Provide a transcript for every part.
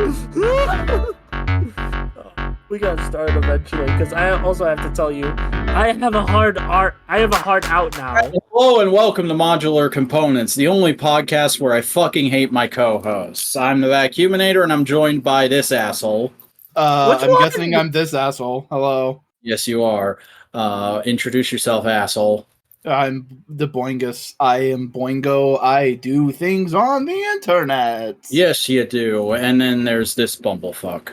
We gotta start eventually, because I also have to tell you, I have a hard out now. Hello and welcome to Modular Components, the only podcast where I fucking hate my co-hosts. I'm the Vacuuminator, and I'm joined by this asshole. I'm guessing I'm this asshole. Hello. Yes, you are. Introduce yourself, asshole. I'm the Boingus. I am Boingo. I do things on the internet. Yes, you do. And then there's this bumblefuck.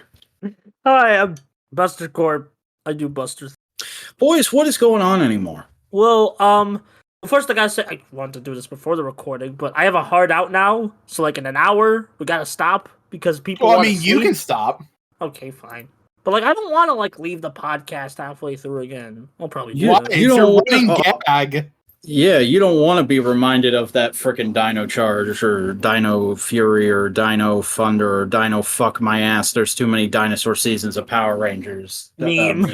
Hi, I'm Buster Corp. I do Busters. Boys, what is going on anymore? Well, first I gotta say, I wanted to do this before the recording, but I have a hard out now, so like in an hour, we gotta stop, because people Well, I wanna mean, you sleep. can stop. Okay, fine. But like, I don't want to like leave the podcast halfway through again. I'll probably do Yeah, that. It's a running gag. Yeah, you don't want to be reminded of that frickin' Dino Charge or Dino Fury or Dino Thunder or Dino Fuck My Ass. There's too many dinosaur seasons of Power Rangers. Meme.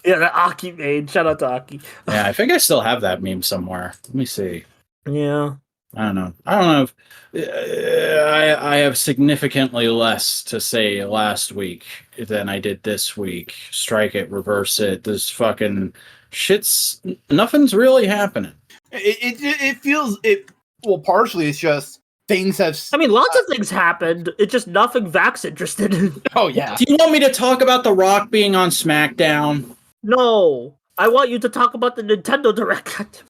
Yeah, the Aki made. Shout out to Aki. Yeah, I think I still have that meme somewhere. Let me see. Yeah. I don't know if I have significantly less to say last week than I did this week. Strike it, reverse it. This fucking nothing's really happening. It feels it. Well, partially it's just things have. I mean, lots of things happened. It's just nothing Vax interested in. Oh yeah. Do you want me to talk about The Rock being on SmackDown? No, I want you to talk about the Nintendo Direct.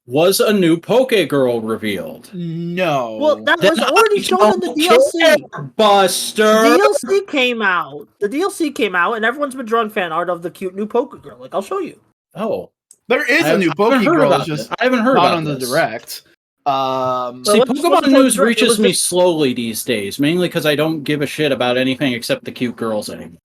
Was a new Poke Girl revealed? No. Well, that was already shown in the DLC. Buster. The DLC came out. The DLC came out, and everyone's been drawing fan art of the cute new Poke Girl. Like, I'll show you. Oh, there is a new Poke Girl. It's just I haven't heard not about on the this. Direct. See, what's Pokemon the news Direct? reaches me slowly these days, mainly because I don't give a shit about anything except the cute girls anymore.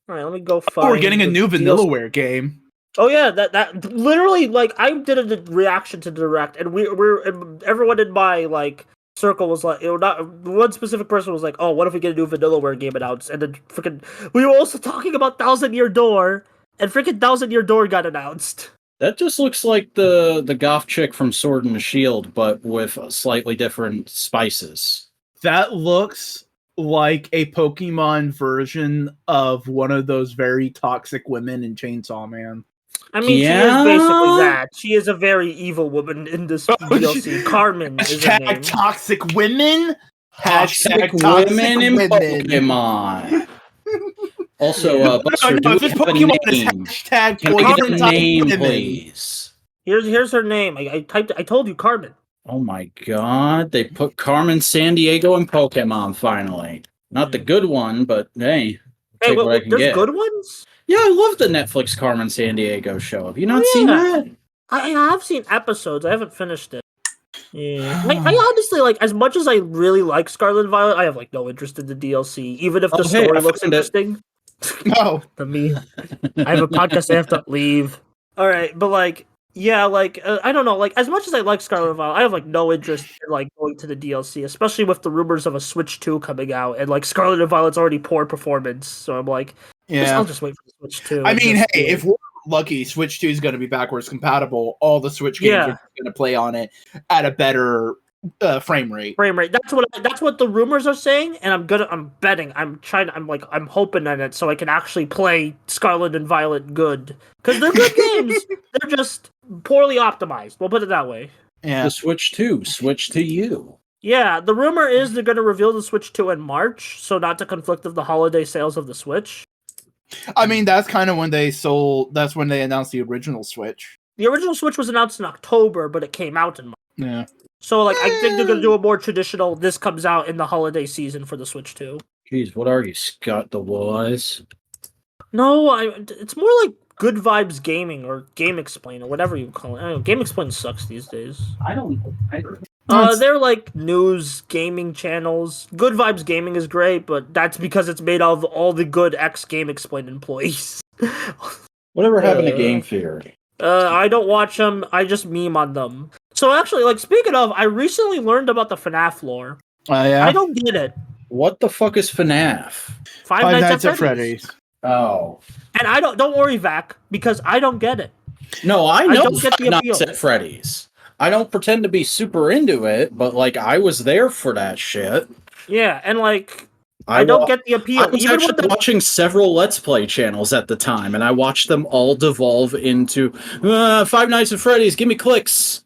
All right, let me go find. Oh, we're getting a new DLC. Vanillaware game. Oh yeah, that literally, like, I did a reaction to Direct, and and everyone in my like circle was like, not one specific person was like, oh, what if we get a new Vanillaware game announced? And then freaking we were also talking about Thousand Year Door, and freaking Thousand Year Door got announced. That just looks like the goth chick from Sword and the Shield, but with slightly different spices. That looks like a Pokemon version of one of those very toxic women in Chainsaw Man. I mean, She is basically that. She is a very evil woman in this DLC. Carmen is her name. Toxic women. Toxic women in Pokemon. Also, Buster, do we have a name? Can I get a name, please? Here's her name. I told you, Carmen. Oh my god, they put Carmen Sandiego in Pokemon finally. Not the good one, but hey, take what I can there's get. Good ones? Yeah, I love the Netflix Carmen Sandiego show. Have you not seen that? I have seen episodes. I haven't finished it. Yeah. I honestly, like, as much as I really like Scarlet and Violet, I have like no interest in the DLC, even if the story looks interesting. No. To me, I have a podcast I have to leave. All right, but like, yeah, like I don't know, like as much as I like Scarlet and Violet, I have like no interest in like going to the DLC, especially with the rumors of a Switch 2 coming out, and like Scarlet and Violet's already poor performance, so I'm like, yeah, I'll just wait for the Switch 2. I mean, hey, if we're lucky, Switch 2 is going to be backwards compatible. All the Switch games are going to play on it at a better frame rate. That's what the rumors are saying, and I'm betting. I'm hoping on it so I can actually play Scarlet and Violet good, because they're good games. They're just poorly optimized. We'll put it that way. Yeah. The Switch 2, switch to you. Yeah, the rumor is they're going to reveal the Switch 2 in March, so not to conflict with the holiday sales of the Switch. I mean, that's kind of when that's when they announced the original Switch. The original Switch was announced in October, but it came out in March. Yeah. So, like, I think they're going to do a more traditional, this comes out in the holiday season for the Switch 2. Jeez, what are you, Scott the Wise? No, it's more like Good Vibes Gaming or Game Explain or whatever you call it. I don't know, Game Explain sucks these days. They're like news gaming channels. Good Vibes Gaming is great, but that's because it's made of all the good Game Explain employees. Whatever happened to Game Theory? I don't watch them. I just meme on them. So actually, like, speaking of, I recently learned about the FNAF lore. Yeah? I don't get it. What the fuck is FNAF? Five Nights at Freddy's. Oh. And don't worry, Vac, because I don't get it. No, I know don't get the Five appeal. Nights at Freddy's. I don't pretend to be super into it, but like I was there for that shit. Yeah, and like I don't get the appeal. I was actually watching several Let's Play channels at the time, and I watched them all devolve into Five Nights at Freddy's. Give me clicks.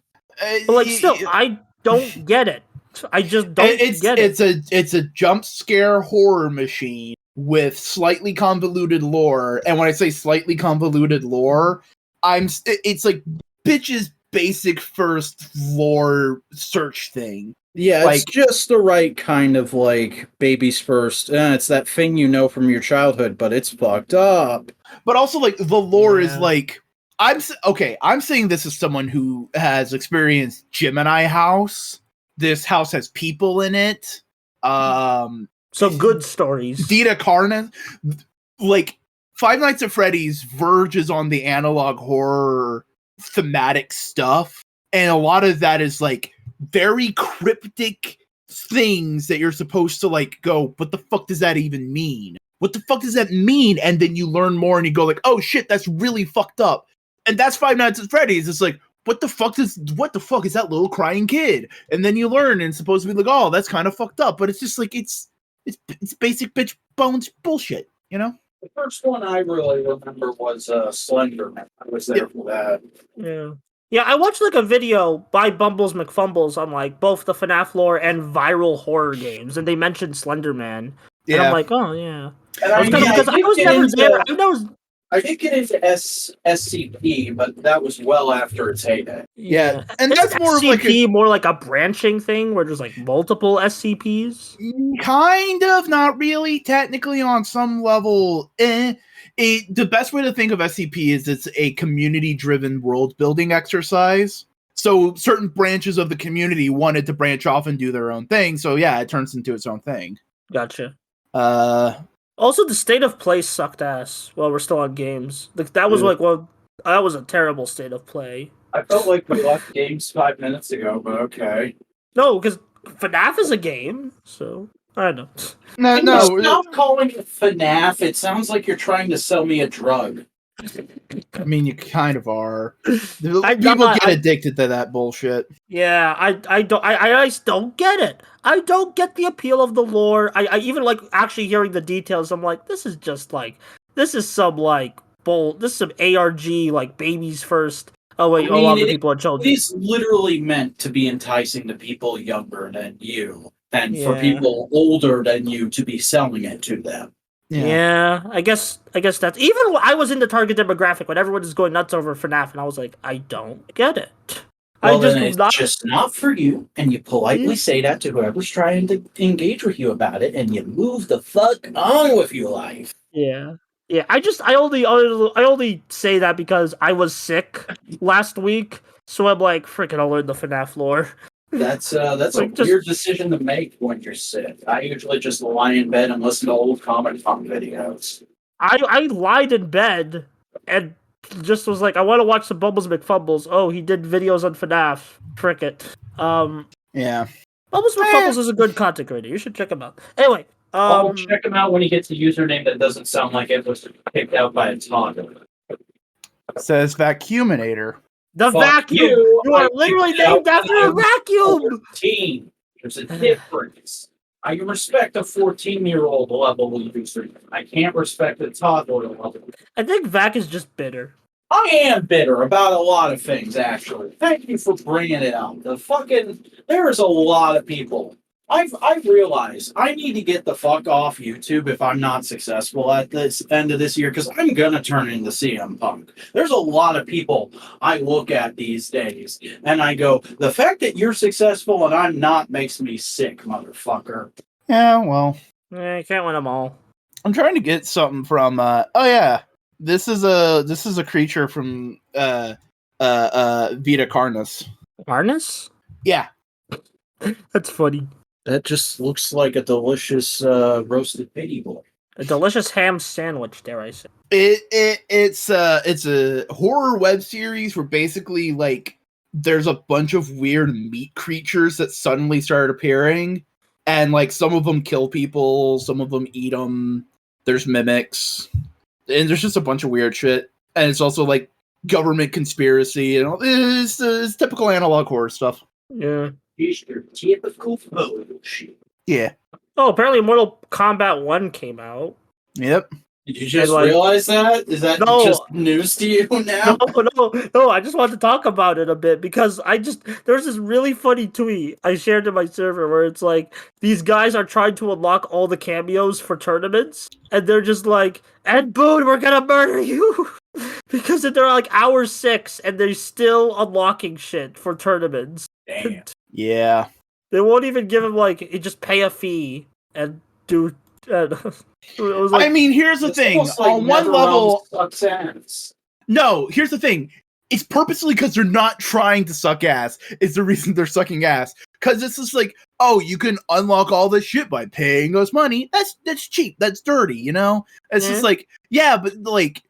But like, still, I don't get it. I just don't get it. It's a jump scare horror machine with slightly convoluted lore, and when I say slightly convoluted lore, it's like bitch's basic first lore search thing. Yeah, like, it's just the right kind of like baby's first. It's that thing you know from your childhood, but it's fucked up. But also, like, the lore is like, I'm saying this as someone who has experienced Gemini House. This house has people in it. So good stories. Dita Carna, like, Five Nights at Freddy's verges on the analog horror thematic stuff, and a lot of that is like very cryptic things that you're supposed to like go, what the fuck does that even mean? What the fuck does that mean? And then you learn more and you go like, oh shit, that's really fucked up. And that's Five Nights at Freddy's. It's like, what the fuck is that little crying kid? And then you learn and it's supposed to be like, oh, that's kind of fucked up. But it's just like, it's basic bitch bones bullshit, you know? The first one I really remember was Slender Man. I was there for that. Yeah. Yeah, I watched like a video by Bumbles McFumbles on like both the FNAF lore and viral horror games, and they mentioned Slender Man. And I'm like, oh yeah. And I did get into SCP, but that was well after its heyday. Yeah, and that's more SCP, like more like a branching thing where there's like multiple SCPs. Kind of, not really. Technically, on some level, the best way to think of SCP is it's a community-driven world-building exercise. So certain branches of the community wanted to branch off and do their own thing. So yeah, it turns into its own thing. Gotcha. Also, the state of play sucked ass while we're still on games. Like, that was that was a terrible state of play. I felt like we left games 5 minutes ago, but okay. No, because FNAF is a game, so I don't know. No. Stop calling it FNAF. It sounds like you're trying to sell me a drug. I mean, you kind of are. People get addicted to that bullshit. Yeah, I just don't get it. I don't get the appeal of the lore. I even like actually hearing the details. I'm like, this is some ARG like babies first. Oh wait, a lot of people are children. It's literally meant to be enticing to people younger than you, and for people older than you to be selling it to them. Yeah, I guess that's even I was in the target demographic when everyone is going nuts over FNAF, and I was like, I don't get it. Well, it's just not for you, and you politely say that to whoever's trying to engage with you about it, and you move the fuck on with your life. Yeah. I only say that because I was sick last week, so I'm like, freaking, I'll learn the FNAF lore. That's like a weird decision to make when you're sick. I usually just lie in bed and listen to old Comic Con videos. I lied in bed and just was like, I want to watch some Bubbles McFumbles. Oh, he did videos on FNAF. Frick it. Yeah. Bubbles McFumbles is a good content creator. You should check him out. Anyway. I'll check him out when he gets a username that doesn't sound like it was picked out by a toddler. Says Vacuuminator. The vacuum! You are literally named after a vacuum! 14. There's a difference. I can respect a 14-year-old level user. I can't respect a toddler level. I think Vac is just bitter. I am bitter about a lot of things, actually. Thank you for bringing it up. There is a lot of people. I've realized I need to get the fuck off YouTube if I'm not successful at this end of this year, because I'm gonna turn into CM Punk. There's a lot of people I look at these days, and I go, the fact that you're successful and I'm not makes me sick, motherfucker. Yeah, well. You can't win them all. I'm trying to get something from, this is a creature from, Vita Carnus. Carnus? Yeah. That's funny. That just looks like a delicious roasted pity boy. A delicious ham sandwich, dare I say. It's a horror web series where basically like there's a bunch of weird meat creatures that suddenly start appearing, and like some of them kill people, some of them eat them. There's mimics, and there's just a bunch of weird shit. And it's also like government conspiracy and all. It's typical analog horror stuff. Yeah. It's your typical photo shoot. Yeah. Oh, apparently Mortal Kombat 1 came out. Yep. Did you just realize that? Is that just news to you now? No. I just wanted to talk about it a bit because there's this really funny tweet I shared to my server where it's like these guys are trying to unlock all the cameos for tournaments, and they're just like, "Ed Boon, we're gonna murder you," because they're like hour 6 and they're still unlocking shit for tournaments. Damn. Yeah. They won't even give him just pay a fee and do. It was I mean, here's the thing. On one level, no. Here's the thing. It's purposely because they're not trying to suck ass. Is the reason they're sucking ass. Because it's just like, oh, you can unlock all this shit by paying us money. That's cheap. That's dirty. You know. It's just like, yeah, but like,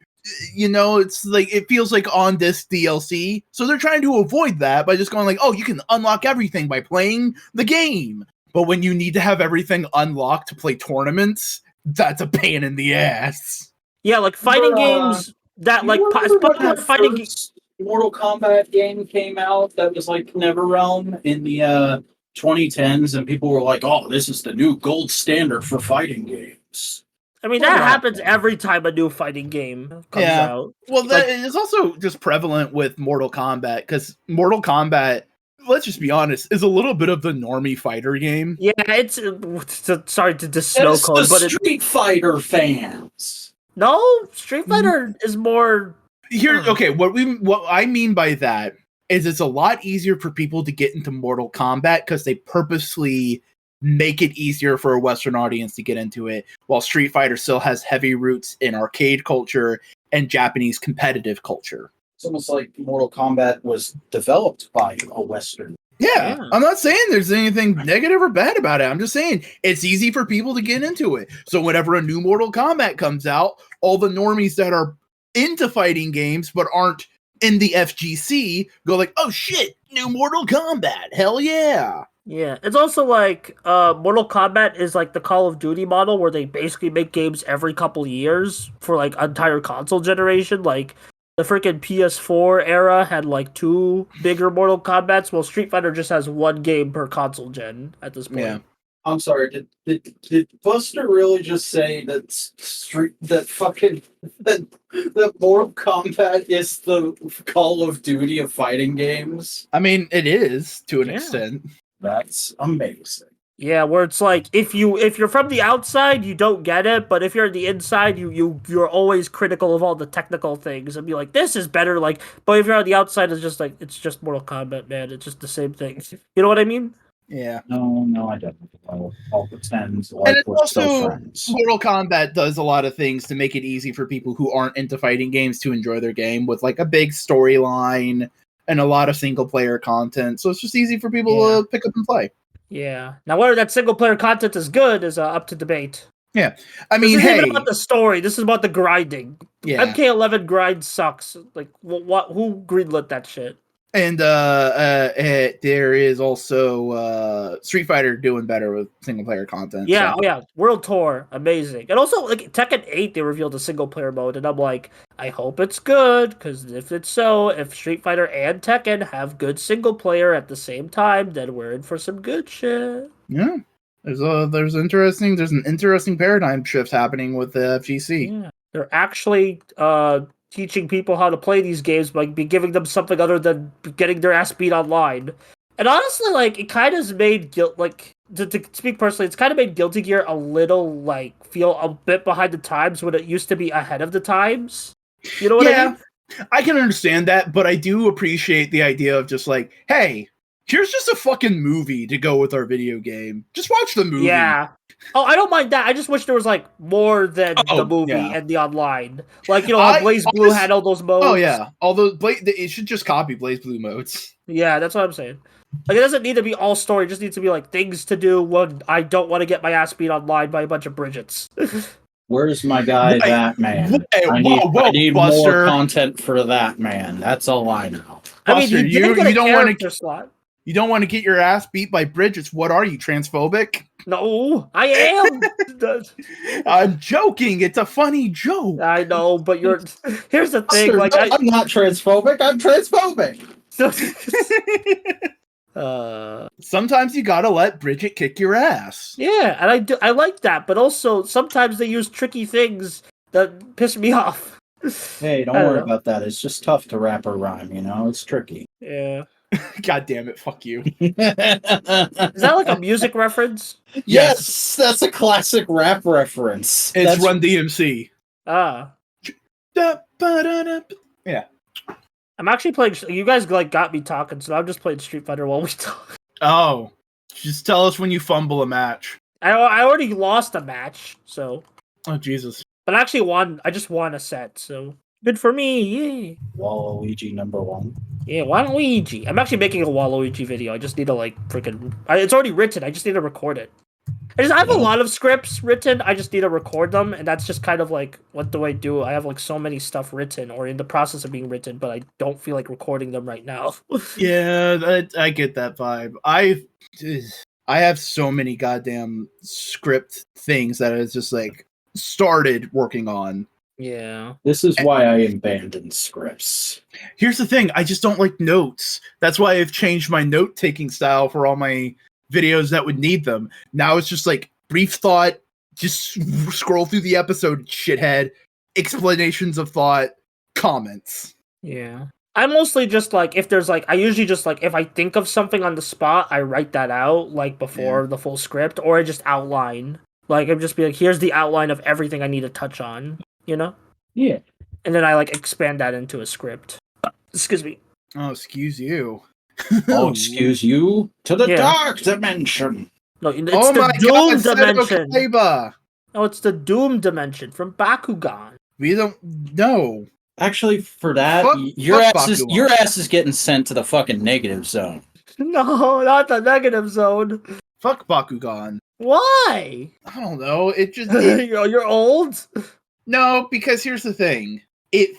you know, it's like it feels like on this DLC. So they're trying to avoid that by just going like, oh, you can unlock everything by playing the game. But when you need to have everything unlocked to play tournaments, that's a pain in the ass. Yeah, like fighting games that like fighting games. Mortal Kombat game came out that was like NetherRealm in the 2010s, and people were like, "Oh, this is the new gold standard for fighting games." I mean, that happens every time a new fighting game comes out. Well, that is also just prevalent with Mortal Kombat because Mortal Kombat, let's just be honest, is a little bit of the normie fighter game. Yeah, it's sorry to just snow cone, but it's Street Fighter fans. No, Street Fighter is more here. Okay, what I mean by that is it's a lot easier for people to get into Mortal Kombat because they purposely make it easier for a Western audience to get into it, while Street Fighter still has heavy roots in arcade culture and Japanese competitive culture. It's almost like Mortal Kombat was developed by a Western. Yeah, I'm not saying there's anything negative or bad about it. I'm just saying it's easy for people to get into it. So whenever a new Mortal Kombat comes out, all the normies that are into fighting games but aren't in the FGC go like, oh shit, new Mortal Kombat. Hell yeah. Yeah, it's also like Mortal Kombat is like the Call of Duty model where they basically make games every couple years for like entire console generation. Like the freaking PS4 era had like 2 bigger Mortal Kombats, while Street Fighter just has 1 game per console gen at this point. Yeah. I'm sorry. Did Buster really just say that that Mortal Kombat is the Call of Duty of fighting games? I mean, it is to an extent. That's amazing. Yeah, where it's like if you're from the outside, you don't get it, but if you're on the inside, you're always critical of all the technical things and be like, this is better. Like, but if you're on the outside, it's just Mortal Kombat, man. It's just the same thing. You know what I mean? Yeah. No, I don't. I'll pretend like and we're also, still friends. Mortal Kombat does a lot of things to make it easy for people who aren't into fighting games to enjoy their game with like a big storyline and a lot of single player content. So it's just easy for people to pick up and play. Yeah. Now, whether that single player content is good is up to debate. Yeah. I mean, this isn't about the story. This is about the grinding. Yeah. MK11 grind sucks. Like, who greenlit that shit? And there is also Street Fighter doing better with single player content. Yeah, World Tour, amazing. And also, like Tekken 8, they revealed a single player mode, and I'm like, I hope it's good, because if Street Fighter and Tekken have good single player at the same time, then we're in for some good shit. Yeah, there's an interesting paradigm shift happening with the FGC. Yeah. They're actually teaching people how to play these games by giving them something other than getting their ass beat online. And honestly, like, it kind of made to speak personally, it's kind of made Guilty Gear a little like feel a bit behind the times when it used to be ahead of the times. You know what I mean? I can understand that, but I do appreciate the idea of just like, hey, here's just a fucking movie to go with our video game. Just watch the movie. Yeah. Oh, I don't mind that. I just wish there was like more than the movie and the online. Like, you know, how Blaze Blue had all those modes. Oh yeah, it should just copy Blaze Blue modes. Yeah, that's what I'm saying. Like, it doesn't need to be all story. It just needs to be like things to do when I don't want to get my ass beat online by a bunch of Bridgets. Where's my guy, that man? I need more content for that man. That's all I know. I mean, you don't want to slot. You don't want to get your ass beat by Bridgets. What are you, transphobic? No, I am. I'm joking. It's a funny joke. I know, but here's the thing. Like, I'm not transphobic. I'm transphobic. Sometimes you gotta let Bridget kick your ass. Yeah, and I like that, but also sometimes they use tricky things that piss me off. Hey, don't worry about that. It's just tough to rap or rhyme, you know? It's tricky. Yeah. God damn it, fuck you. Is that like a music reference? Yes, that's a classic rap reference. It's That's Run DMC. Ah. Yeah. I'm actually playing. You guys like got me talking, so I'm just playing Street Fighter while we talk. Oh. Just tell us when you fumble a match. I already lost a match, so. Oh, Jesus. But I actually won. I just won a set, so good for me. Yay. Waluigi #1. Yeah, Waluigi. I'm actually making a Waluigi video. I just need to like freaking. It's already written. I just need to record it. I have a lot of scripts written. I just need to record them, and that's just kind of like, what do I do? I have like so many stuff written or in the process of being written, but I don't feel like recording them right now. Yeah, I get that vibe. I have so many goddamn script things that I just like started working on. Yeah. This is why I abandoned scripts. Here's the thing, I just don't like notes. That's why I've changed my note-taking style for all my videos that would need them. Now it's just like brief thought, just scroll through the episode, shithead, explanations of thought, comments. Yeah. I mostly just like, if there's like, I usually just like, if I think of something on the spot, I write that out like before the full script, or I just outline. Like, I'm just be like, here's the outline of everything I need to touch on, you know? Yeah. And then I like expand that into a script. Excuse me. Oh, excuse you. Oh, excuse you? To the Yeah. dark dimension. No, it's Oh the my Doom God, dimension. Kaiba. No, it's the Doom dimension from Bakugan. We don't know. Actually, for that, Fuck your Bakugan. ass is getting sent to the fucking negative zone. No, not the negative zone. Fuck Bakugan. Why? I don't know. It just You're old? no, because here's the thing. It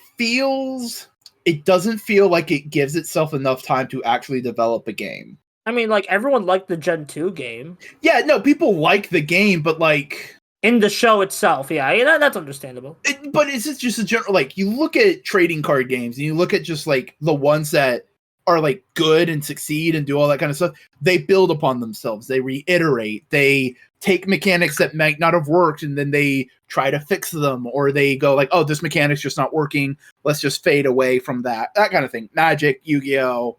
doesn't feel like it gives itself enough time to actually develop a game. I mean, like, everyone liked the Gen 2 game. Yeah, no, people like the game, but like In the show itself, yeah, that's understandable. but is it just a general, like, you look at trading card games and you look at just like the ones that are like good and succeed and do all that kind of stuff, they build upon themselves, they reiterate, they take mechanics that might not have worked and then they try to fix them, or they go like, oh, this mechanic's just not working, let's just fade away from that kind of thing. Magic, Yu-Gi-Oh,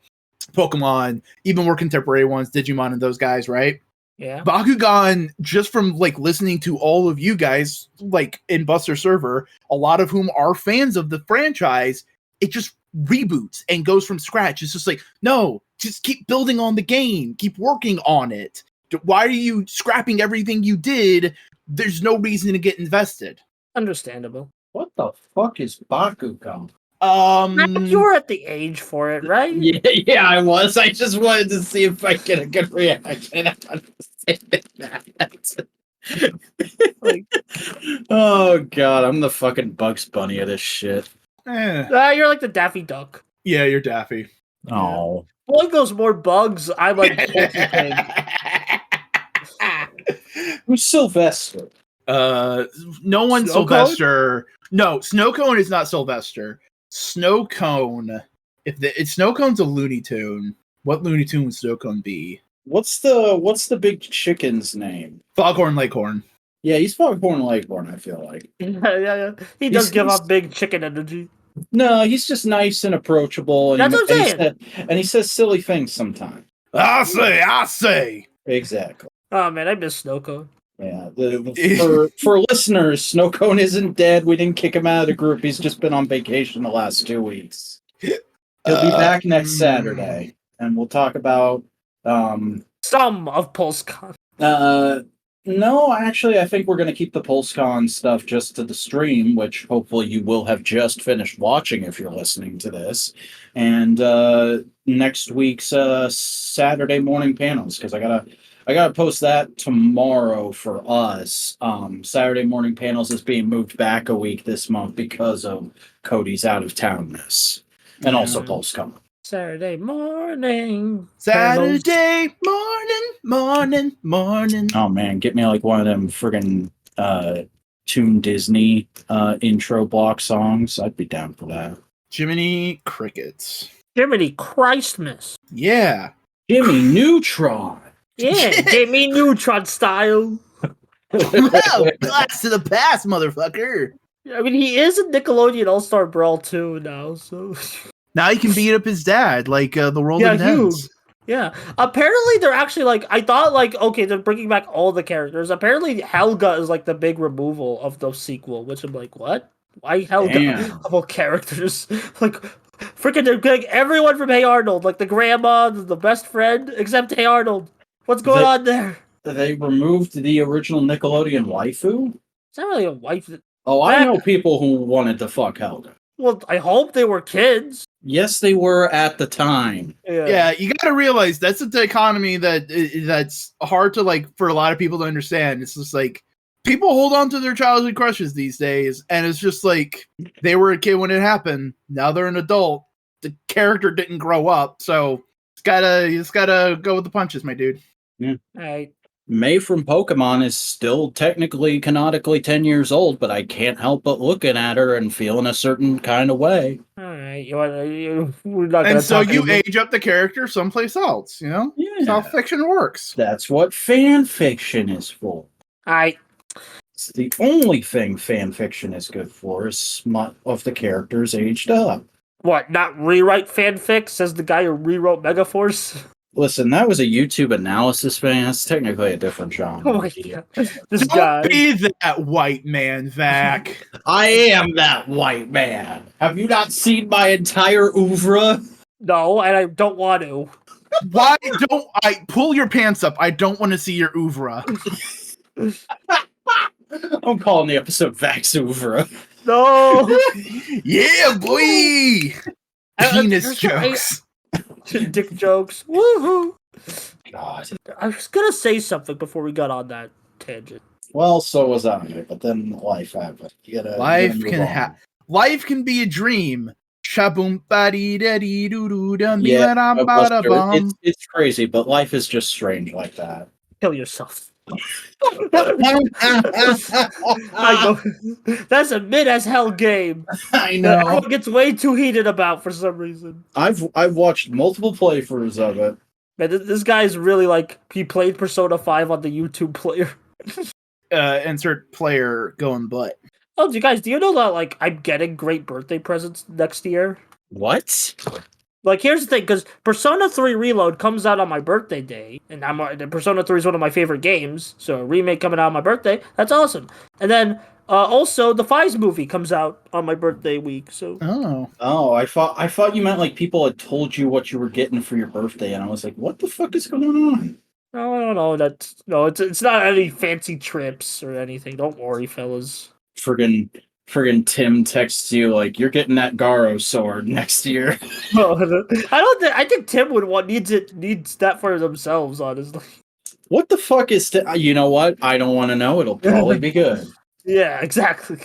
Pokemon, even more contemporary ones, Digimon and those guys, right? Yeah. Bakugan, just from like listening to all of you guys like in Buster Server, a lot of whom are fans of the franchise, it just reboots and goes from scratch. It's just like, no, just keep building on the game, keep working on it. Why are you scrapping everything you did? There's no reason to get invested. Understandable. What the fuck is Bakugan? You were at the age for it, right? Yeah, I was. I just wanted to see if I get a good reaction out of that. Like, oh god, I'm the fucking Bugs Bunny of this shit. you're like the Daffy Duck. Yeah, you're Daffy. Oh. Like those more bugs, I like Porky Pig. Who's Sylvester? No one's Snow Sylvester. No, Snow Cone is not Sylvester. Snow Cone. If Snow Cone's a Looney Tune, what Looney Tune would Snow Cone be? What's the big chicken's name? Foghorn Leghorn. Yeah, he's Foghorn Leghorn, I feel like. Yeah. He does give off big chicken energy. No, he's just nice and approachable. And That's what I'm saying. And he says silly things sometimes. I say. Exactly. Oh man, I miss Snow Cone. Yeah. For listeners, Snow Cone isn't dead. We didn't kick him out of the group. He's just been on vacation the last 2 weeks. He'll be back next Saturday, and we'll talk about some of PulseCon. No, actually, I think we're going to keep the PulseCon stuff just to the stream, which hopefully you will have just finished watching if you're listening to this. And next week's Saturday morning panels, because I gotta post that tomorrow for us. Saturday morning panels is being moved back a week this month because of Cody's out of townness, and also PulseCon. Saturday morning. Morning. Oh man, get me like one of them friggin' Toon Disney intro block songs. I'd be down for that. Jiminy Crickets. Jiminy Christmas. Yeah. Jimmy Neutron. Yeah, Jimmy Neutron style. Wow, blast to the past, motherfucker. I mean, he is a Nickelodeon All-Star Brawl too now, so... Now he can beat up his dad, like the world Yeah, ends. Yeah. Apparently, they're actually, like... I thought, like, okay, they're bringing back all the characters. Apparently, Helga is, like, the big removal of the sequel, which I'm like, what? Why Helga? Damn. Of all characters? Like, freaking, they're getting everyone from Hey Arnold, like the grandma, the best friend, except Hey Arnold. What's going on there? They removed the original Nickelodeon waifu? It's not really a wife. Oh, I know people who wanted to fuck Helga. Well, I hope they were kids. Yes, they were at the time. Yeah, you gotta realize that's a dichotomy that's hard to, like, for a lot of people to understand. It's just like people hold on to their childhood crushes these days, and it's just like they were a kid when it happened. Now they're an adult. The character didn't grow up, so you just gotta go with the punches, my dude. Yeah. Right. May from Pokemon is still technically canonically 10 years old, but I can't help but looking at her and feeling a certain kind of way. All right, we're not gonna And so talk you anymore. age up the character someplace else, you know? Yeah. That's how fiction works. That's what fan fiction is for. I It's the only thing fan fiction is good for is smut of the characters aged up. what? Not rewrite fanfic? Says the guy who rewrote Megaforce. Listen, that was a YouTube analysis fan. That's technically a different genre. Oh my god, this Don't guy. be that white man, Vac. I am that white man. Have you not seen my entire oeuvre? No, and I don't want to. Why don't I pull your pants up? I don't want to see your oeuvre. I'm calling the episode Vax oeuvre. No. Yeah, boy. Penis jokes. Dick jokes. Woohoo! God. I was gonna say something before we got on that tangent. Well, so was I, but then life happened. Life can be a dream. Shaboom badi daddy doo doo dum Yeah, bum. it's crazy, but life is just strange like that. Kill yourself. I know. That's a mid as hell game. I That know. everyone gets way too heated about for some reason. I've watched multiple playthroughs of it. Man, this guy's really like he played Persona 5 on the YouTube player. Insert player going butt. Oh, do you know that like I'm getting great birthday presents next year? What? Like, here's the thing, because Persona 3 Reload comes out on my birthday day, and Persona 3 is one of my favorite games, so a remake coming out on my birthday, that's awesome. And then, also, the Fives movie comes out on my birthday week, so... Oh, I thought you meant like people had told you what you were getting for your birthday, and I was like, what the fuck is going on? No, it's not any fancy trips or anything, don't worry, fellas. Friggin' Tim texts you like you're getting that Garo sword next year. I think Tim needs that for themselves, honestly. What the fuck is you know what? I don't want to know. It'll probably be good. Yeah, exactly.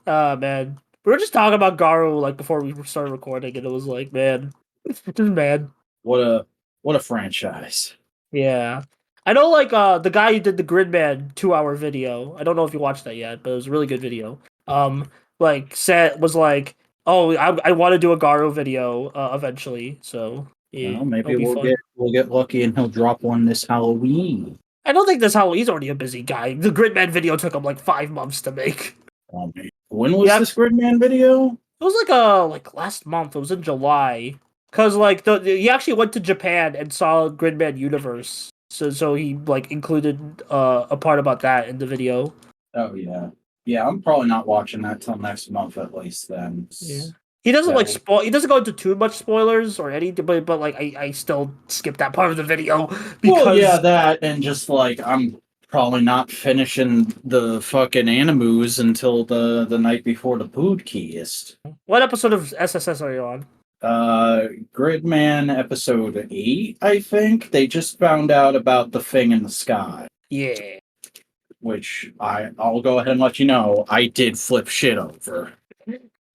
Man. We were just talking about Garo like before we started recording, and it was like, man, just mad. What a franchise. Yeah. I know, like, the guy who did the Gridman 2-hour video, I don't know if you watched that yet, but it was a really good video, was like, oh, I want to do a Garo video, eventually, so, yeah. Well, maybe we'll get lucky and he'll drop one this Halloween. I don't think this Halloween's already a busy guy. The Gridman video took him, like, 5 months to make. Oh, man. When was this Gridman video? It was, like last month, it was in July, because, like, he actually went to Japan and saw Gridman Universe. So he like included a part about that in the video. Oh yeah, yeah. I'm probably not watching that till next month at least. Then yeah, he doesn't spoil. He doesn't go into too much spoilers or anything. But like I still skipped that part of the video because that and just like I'm probably not finishing the fucking animus until the night before the podcast. What episode of SSS are you on? Gridman episode 8, I think. They just found out about the thing in the sky. Yeah. Which I'll go ahead and let you know, I did flip shit over.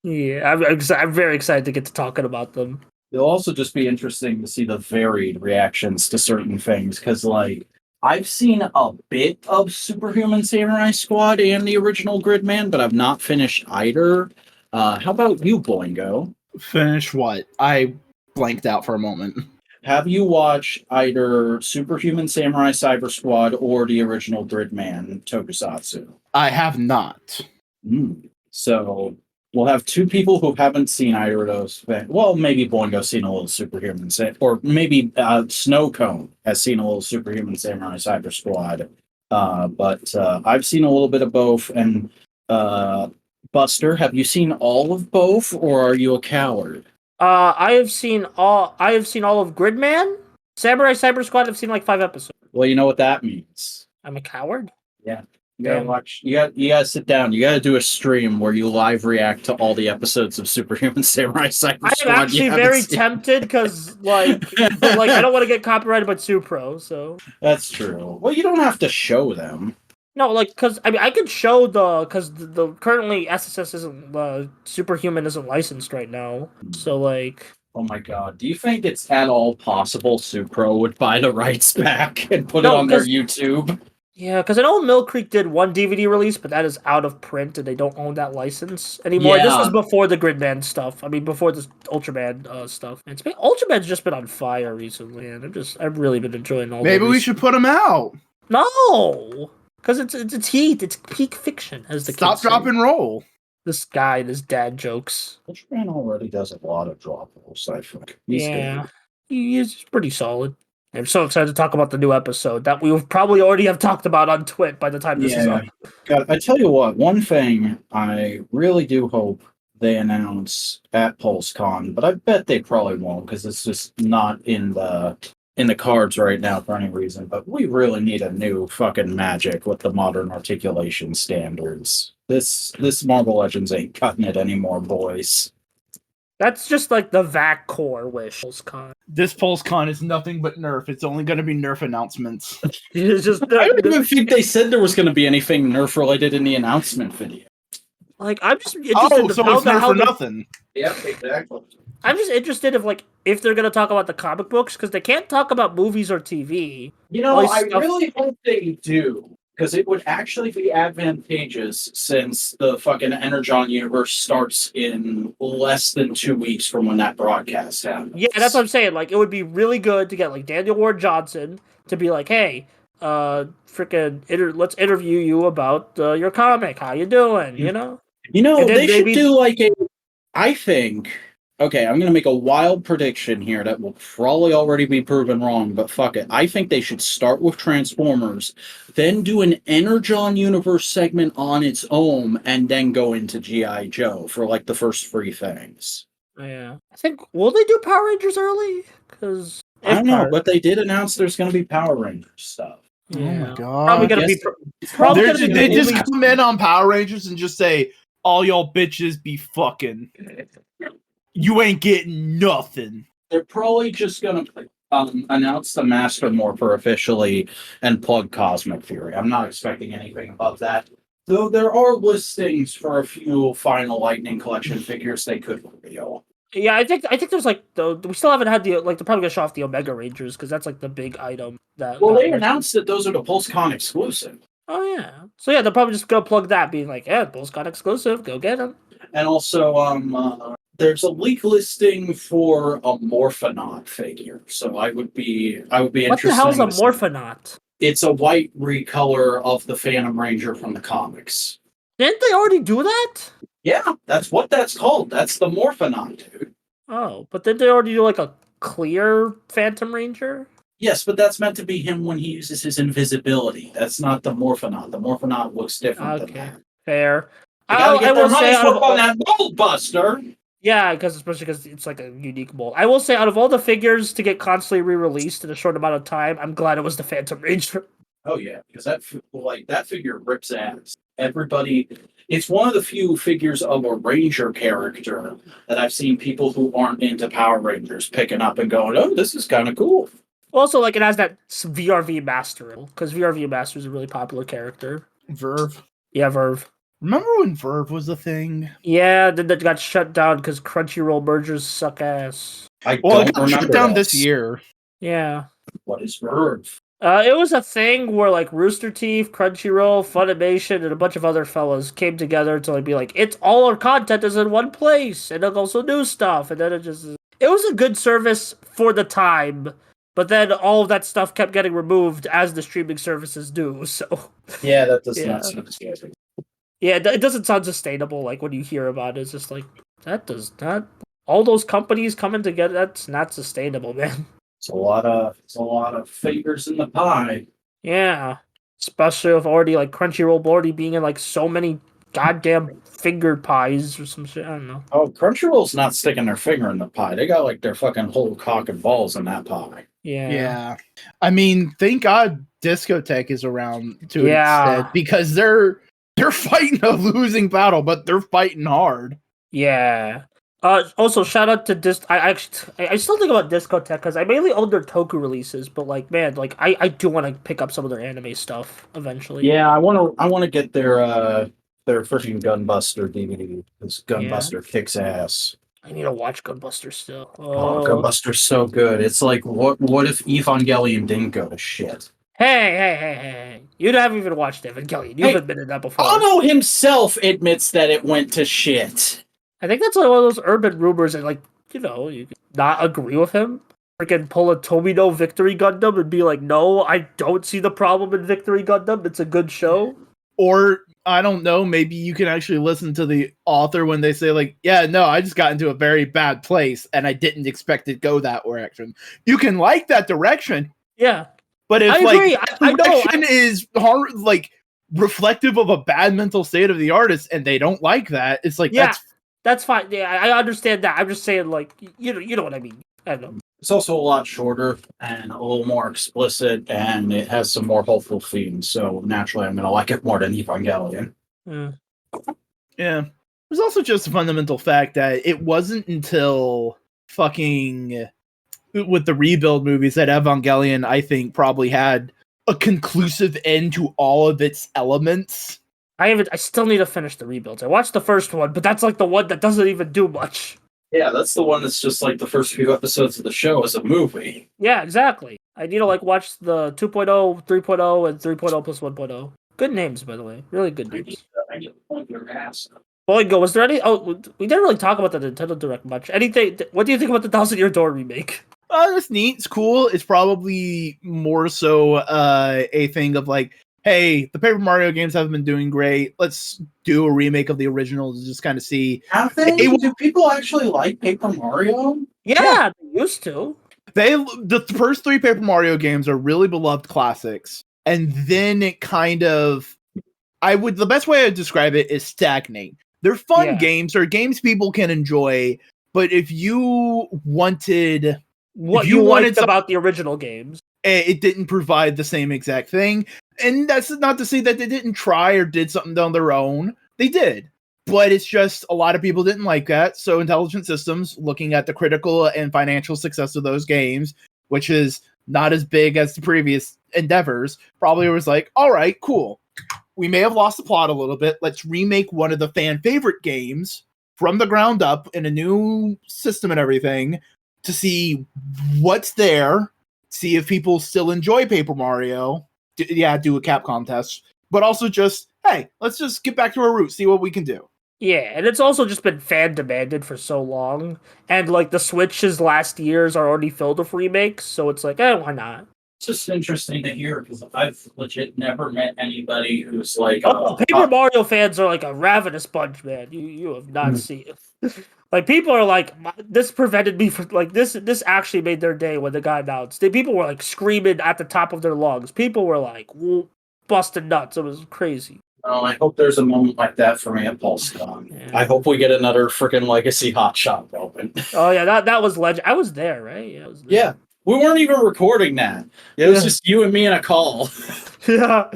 Yeah, I'm very excited to get to talking about them. It'll also just be interesting to see the varied reactions to certain things, because, like, I've seen a bit of Superhuman Samurai Squad and the original Gridman, but I've not finished either. How about you, Boingo? Finish what? I blanked out for a moment. Have you watched either Superhuman Samurai Cyber Squad or the original Gridman Tokusatsu? I have not. So we'll have two people who haven't seen either of those. Well, maybe Boingo's seen a little Superhuman, or maybe Snow Cone has seen a little Superhuman Samurai Cyber Squad. But I've seen a little bit of both. And Buster, have you seen all of both, or are you a coward? I have seen all of Gridman. Samurai Cyber Squad, I've seen like 5 episodes. Well, you know what that means. I'm a coward? Yeah. You gotta watch. You gotta sit down. You gotta do a stream where you live react to all the episodes of Superhuman Samurai Cyber Squad. I'm actually very tempted because, like, I don't want to get copyrighted by Supro. So that's true. Well, you don't have to show them. No, like, because I mean, I could show because the currently SSS isn't Superhuman isn't licensed right now. So like. Oh my god! Do you think it's at all possible Supro would buy the rights back and put it on their YouTube? Yeah, because I know Mill Creek did one DVD release, but that is out of print, and they don't own that license anymore. Yeah. This was before the Gridman stuff. I mean, before the Ultraman stuff. And Ultraman's just been on fire recently, and I've really been enjoying all. Maybe we should put them out. No, because it's heat. It's peak fiction, as the Stop, kids drop, say. and roll. This guy, this dad jokes. Ultraman already does a lot of drop-offs, I think. He's pretty solid. I'm so excited to talk about the new episode that we will probably already have talked about on Twit by the time this is up. God, I tell you what, one thing I really do hope they announce at PulseCon, but I bet they probably won't because it's just not in the cards right now for any reason. But we really need a new fucking magic with the modern articulation standards. This Marvel Legends ain't cutting it anymore, boys. That's just like the VAC core wish. PulseCon. This PulseCon is nothing but Nerf. It's only going to be Nerf announcements. It's just, I don't even think they said there was going to be anything Nerf related in the announcement video. Like, I'm just interested. So it's Nerf for nothing. Yep, exactly. I'm just interested if they're going to talk about the comic books because they can't talk about movies or TV. You know, I really hope they do. Because it would actually be advantageous since the fucking Energon universe starts in less than 2 weeks from when that broadcast happens. Yeah, that's what I'm saying. Like, it would be really good to get, like, Daniel Ward Johnson to be like, hey, let's interview you about your comic. How you doing, you know? You know, they should do, like, I think... Okay, I'm going to make a wild prediction here that will probably already be proven wrong, but fuck it. I think they should start with Transformers, then do an Energon Universe segment on its own, and then go into G.I. Joe for, like, the first 3 things. Yeah. I think, will they do Power Rangers early? Because I don't know, but they did announce there's going to be Power Rangers stuff. Yeah. Oh my god. Probably going to be... They just come in on Power Rangers and just say, all y'all bitches be fucking... You ain't getting nothing. They're probably just going to announce the Master Morpher officially and plug Cosmic Fury. I'm not expecting anything above that. Though there are listings for a few final Lightning Collection figures they could reveal. Yeah, I think there's like we still haven't had they're probably gonna show off the Omega Rangers because that's like the big item that. Well, they announced that those are the PulseCon exclusive. Oh yeah, so yeah, they're probably just gonna plug that, being like, yeah, PulseCon exclusive, go get them. And also, there's a leak listing for a Morphonaut figure, so I would be interested. What the hell's a Morphonaut? It's a white recolor of the Phantom Ranger from the comics. Didn't they already do that? Yeah, that's what that's called. That's the Morphonaut, dude. Oh, but didn't they already do like a clear Phantom Ranger? Yes, but that's meant to be him when he uses his invisibility. That's not the Morphonaut. The Morphonaut looks different than that. Fair. I will say on that mold buster. Yeah, especially because it's like a unique mold. I will say, out of all the figures to get constantly re-released in a short amount of time, I'm glad it was the Phantom Ranger. Oh yeah, because that figure rips ass. Everybody, it's one of the few figures of a Ranger character that I've seen people who aren't into Power Rangers picking up and going, "Oh, this is kind of cool." Also, like, it has that VRV Master, because VRV Master is a really popular character. Verve. Yeah, Verve. Remember when Verve was a thing? Yeah, then that got shut down because Crunchyroll mergers suck ass. It got shut down this year. Yeah. What is Verve? It was a thing where, like, Rooster Teeth, Crunchyroll, Funimation, and a bunch of other fellas came together to, like, be like, it's all our content is in one place, and then also new stuff, and then it was a good service for the time, but then all of that stuff kept getting removed as the streaming services do. So Yeah, that does Yeah. not seem scary. yeah, it doesn't sound sustainable. Like when you hear about it, it's just like that does not. All those companies coming together, that's not sustainable, man. It's a lot of fingers in the pie. Yeah, especially with already like Crunchyroll already being in like so many goddamn fingered pies or some shit. I don't know. Oh, Crunchyroll's not sticking their finger in the pie. They got like their fucking whole cock and balls in that pie. Yeah. I mean, thank God Discotech is around to an Yeah. extent because they're fighting a losing battle, but they're fighting hard. Yeah. Also, shout out to I still think about Discotech because I mainly own their Toku releases, but like, man, like I do want to pick up some of their anime stuff eventually. Yeah, I want to get their freaking Gunbuster DVD because Gunbuster kicks ass. I need to watch Gunbuster still. Oh, Gunbuster's so good. It's like what if Evangelion didn't go to shit? Hey! You haven't even watched Evangelion. You've admitted that before. Ono himself admits that it went to shit. I think that's like one of those urban rumors that, like, you know, you could not agree with him. Freaking pull a Tomino Victory Gundam and be like, no, I don't see the problem in Victory Gundam. It's a good show. Or, I don't know, maybe you can actually listen to the author when they say, like, yeah, no, I just got into a very bad place and I didn't expect it to go that direction. You can like that direction. Yeah. But if, I agree. I know. direction is hard, like, reflective of a bad mental state of the artist and they don't like that, it's like, that's fine. Yeah, I understand that. I'm just saying, like, you know what I mean. I don't know. It's also a lot shorter and a little more explicit, and it has some more hopeful themes. So naturally, I'm gonna like it more than Evangelion. Yeah. There's also just a fundamental fact that it wasn't until fucking with the rebuild movies that Evangelion, I think, probably had a conclusive end to all of its elements. I still need to finish the rebuilds. I watched the first one, but that's like the one that doesn't even do much. Yeah, that's the one that's just like the first few episodes of the show as a movie. Yeah, exactly. I need to like watch the 2.0, 3.0, and 3.0 plus 1.0. Good names, by the way. Really good names. I need to point your ass. Boingo, was there any... Oh, we didn't really talk about the Nintendo Direct much. Anything... What do you think about the Thousand Year Door remake? It's neat. It's cool. It's probably more so a thing of like, hey, the Paper Mario games haven't been doing great. Let's do a remake of the original to just kind of see. Have they? Do people actually like Paper Mario? Yeah, they used to. The first 3 Paper Mario games are really beloved classics, and then it kind of, the best way I'd describe it is stagnate. They're fun games, or games people can enjoy, but if you wanted what you liked about the original games, it didn't provide the same exact thing. And that's not to say that they didn't try or did something on their own. They did. But it's just a lot of people didn't like that. So Intelligent Systems, looking at the critical and financial success of those games, which is not as big as the previous endeavors, probably was like, all right, cool. We may have lost the plot a little bit. Let's remake one of the fan favorite games from the ground up in a new system and everything to see what's there, see if people still enjoy Paper Mario. Do a Capcom test, but also just, hey, let's just get back to our roots, see what we can do. Yeah, and it's also just been fan demanded for so long, and like the Switch's last years are already filled with remakes, so it's like, why not? It's just interesting to hear because I've legit never met anybody who's like, Paper Mario fans are like a ravenous bunch, man. You have not seen it. Like, people are like, this prevented me from, like, this actually made their day when the guy announced. People were, like, screaming at the top of their lungs. People were, like, busting nuts. It was crazy. Oh, I hope there's a moment like that for me at PulseCon. Yeah. I hope we get another freaking Legacy hotshot open. Oh, yeah, that was legend. I was there, right? Yeah, I was there. Yeah. We weren't even recording that. It was just you and me in a call. Yeah.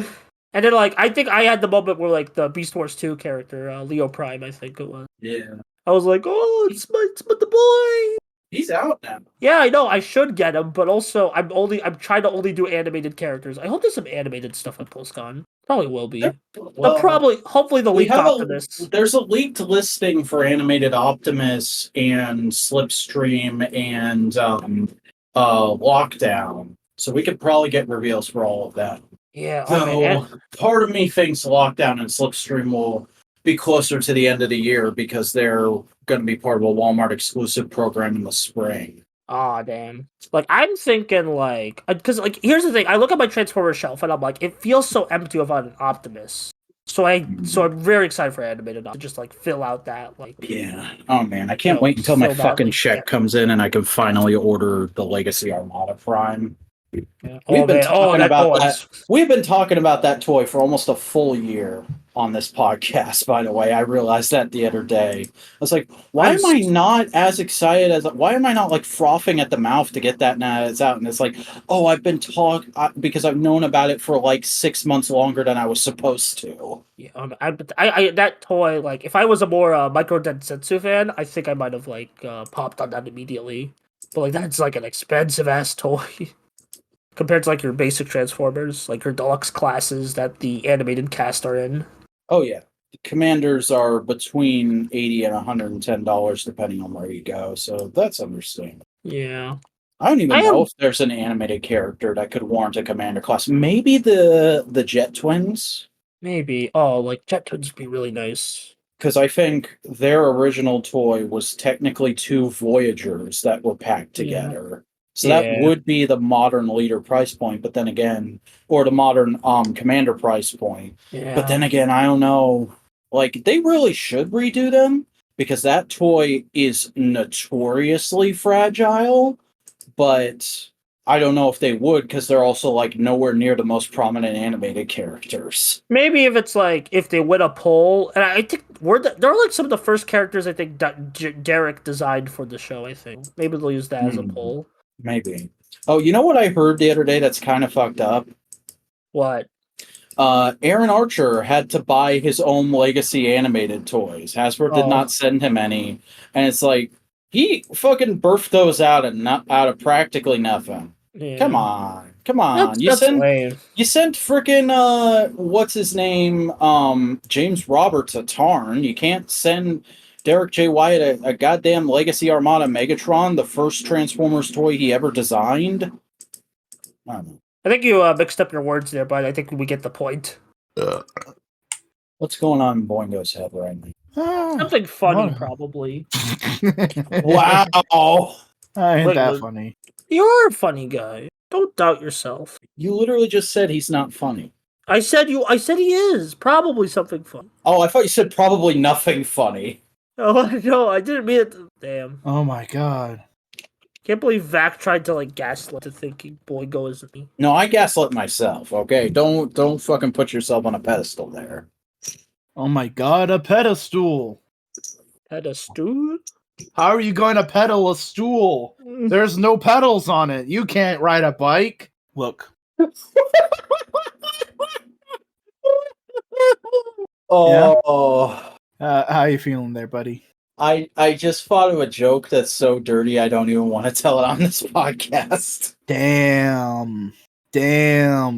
And then, like, I think I had the moment where, like, the Beast Wars 2 character, Leo Prime, I think it was. Yeah. I was like, oh, it's the boy. He's out now. Yeah, I know. I should get him, but also I'm trying to only do animated characters. I hope there's some animated stuff at PulseCon. Probably will be. Hopefully the leaked Optimus. There's a leaked listing for animated Optimus and Slipstream and Lockdown. So we could probably get reveals for all of that. Yeah. So part of me thinks Lockdown and Slipstream will be closer to the end of the year because they're going to be part of a Walmart exclusive program in the spring. Aw, damn. Like, I'm thinking, like... Because, like, here's the thing. I look at my Transformer shelf, and I'm like, it feels so empty without an Optimus. So I'm very excited for Animated to just, like, fill out that, like... Yeah. Oh, man. I can't wait until my fucking check comes in and I can finally order the Legacy Armada Prime. Yeah. We've been talking about that toy for almost a full year on this podcast, by the way. I realized that the other day. I was like, why am I not as excited as... Why am I not, like, frothing at the mouth to get that now it's out? And it's like, oh, I've been because I've known about it for, like, 6 months longer than I was supposed to. Yeah, I that toy, like, if I was a more Micro Densetsu fan, I think I might have, like, popped on that immediately. But, like, that's, like, an expensive-ass toy. Compared to, like, your basic Transformers, like your deluxe classes that the animated cast are in. Oh, yeah. The Commanders are between $80 and $110, depending on where you go, so that's understandable. Yeah. I don't even know if there's an animated character that could warrant a Commander class. Maybe the Jet Twins? Maybe. Oh, like, Jet Twins would be really nice. Because I think their original toy was technically 2 Voyagers that were packed together. Yeah. So that would be the modern leader price point, but then again, or the modern commander price point. Yeah. But then again, I don't know. Like, they really should redo them because that toy is notoriously fragile, but I don't know if they would because they're also, like, nowhere near the most prominent animated characters. Maybe if it's, like, if they win a poll, and I think they're, like, some of the first characters I think that Derek designed for the show, I think. Maybe they'll use that as a poll. Maybe. Oh, you know what I heard the other day that's kind of fucked up? What? Aaron Archer had to buy his own Legacy animated toys. Hasbro did not send him any. And it's like, he fucking birthed those out of practically nothing. Yeah. Come on. You sent freaking, what's his name? James Roberts a Tarn. You can't send Derek J. Wyatt a goddamn Legacy Armada Megatron, the first Transformers toy he ever designed. I don't know. I think you mixed up your words there, but I think we get the point. What's going on in Boingo's head right now? Something funny, probably. Wow. I ain't that funny. You're a funny guy. Don't doubt yourself. You literally just said he's not funny. I said he is. Probably something funny. Oh, I thought you said probably nothing funny. Oh, no, I didn't mean it. Damn. Oh, my God. Can't believe Vac tried to, like, gaslight to thinking Boingo isn't me. No, I gaslit myself, okay? Don't fucking put yourself on a pedestal there. Oh, my God, a pedestal. Pedestal? How are you going to pedal a stool? There's no pedals on it. You can't ride a bike. Look. Oh. Yeah? How you feeling there, buddy? I just thought of a joke that's so dirty I don't even want to tell it on this podcast. Damn.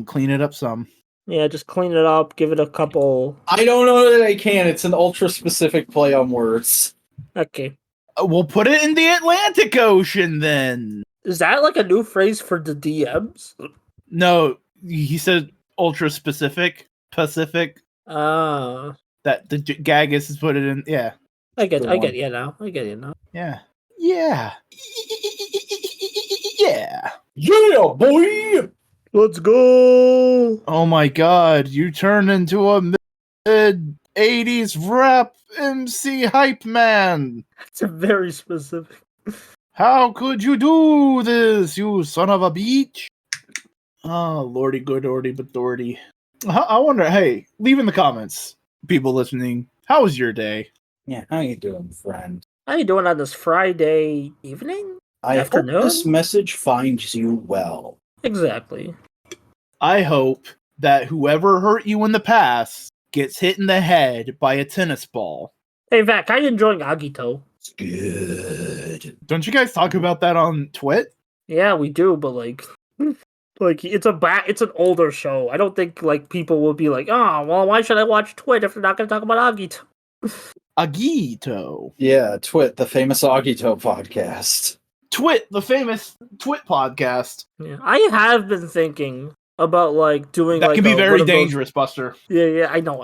Clean it up some. Yeah, just clean it up. Give it a couple. I don't know that I can. It's an ultra-specific play on words. Okay. We'll put it in the Atlantic Ocean, then. Is that like a new phrase for the DMs? No, he said ultra-specific. Pacific. That the Gagus has put it in. Yeah. I get you now. Yeah. Yeah, boy! Let's go! Oh my God, you turned into a mid-80s rap MC hype man. That's a very specific. How could you do this, you son of a beach? Oh, lordy good ordy but dordy. I wonder, hey, leave in the comments, people listening, how was your day? Yeah, how you doing, friend? How you doing on this Friday evening? Afternoon? Hope this message finds you well. Exactly. I hope that whoever hurt you in the past gets hit in the head by a tennis ball. Hey, Vac, how you enjoying Agito? It's good. Don't you guys talk about that on Twit? Yeah, we do, but like it's an older show. I don't think like people will be like, oh, well, why should I watch Twit if they're not going to talk about Agito? Agito. Yeah, Twit, the famous Agito podcast. Twit, the famous Twit podcast. Yeah, I have been thinking about like doing That like can be very one of those- dangerous, Buster. Yeah, I know.